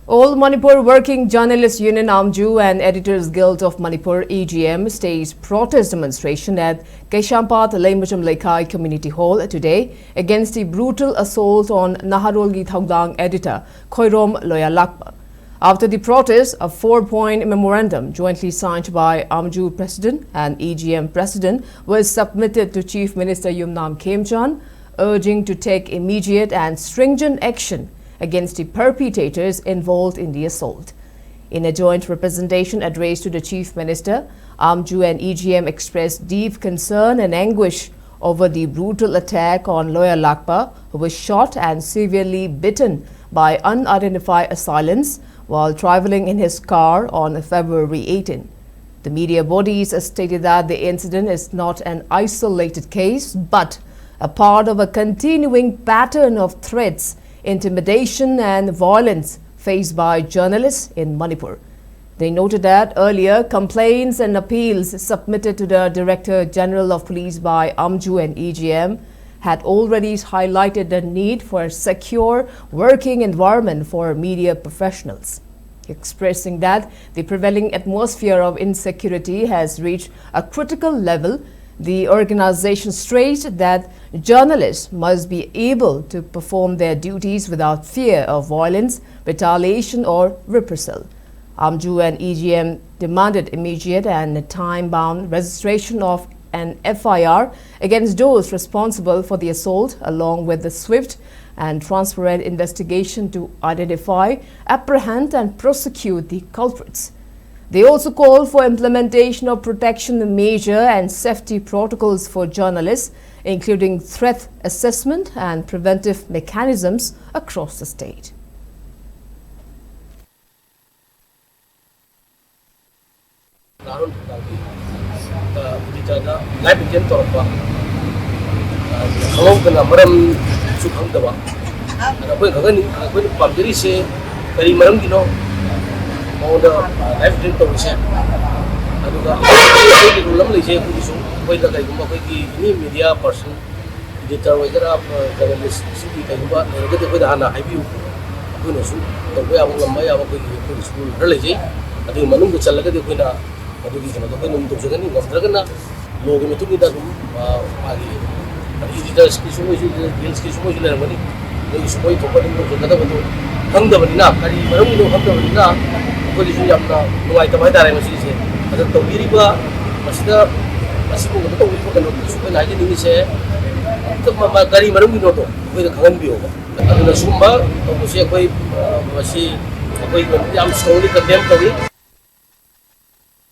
All Manipur Working Journalists Union Amwju and Editors Guild of Manipur EGM staged protest demonstration at Kaishampat Leimacham Laikai Community Hall today against the brutal assault on Naharolgi Thaugdang editor Khoirom Loyalakpa. After the protest, a 4-point memorandum jointly signed by Amwju President and EGM President was submitted to Chief Minister Yumnam Khemchand, urging to take immediate and stringent action against the perpetrators involved in the assault. In a joint representation addressed to the Chief Minister, Amwju and EGM expressed deep concern and anguish over the brutal attack on Loyalakpa, who was shot and severely bitten by unidentified assailants while traveling in his car on February 18. The media bodies stated that the incident is not an isolated case, but a part of a continuing pattern of threats, intimidation and violence faced by journalists in Manipur. They noted that earlier complaints and appeals submitted to the Director General of Police by Amwju and EGM had already highlighted the need for a secure working environment for media professionals, expressing that the prevailing atmosphere of insecurity has reached a critical level. The organization stressed that journalists must be able to perform their duties without fear of violence, retaliation or reprisal. Amwju and EGM demanded immediate and time-bound registration of an FIR against those responsible for the assault, along with the swift and transparent investigation to identify, apprehend and prosecute the culprits. They also called for implementation of protection measure and safety protocols for journalists, including threat assessment and preventive mechanisms across the state. Live stream to share. Aduga rulam leje ku isu koi da kai gumba koi ki ni media person editor whether journalist su ki kai gumba ne ko da hana haibiu ku no su to ko ya ngam ya ko ki school ra leje adu manung ko chalaga de ko na adu ki na ko num to jaga ni ngam draga na log me tu ni da dum agi editor ki su mo ju deals ki su mo ju le ngani ne su koi to ko dum to jaga da ko hang da bani na kari manung no hang da bani na ko di su yamna nuai ta bai da rai masi se ada to biri ba masida masibu ko to ko no su ko na ji ni se to ma gari marum ni no to ko da khangan bi ho ada na sumba to ko se koi masi koi yam slowly ka dem ka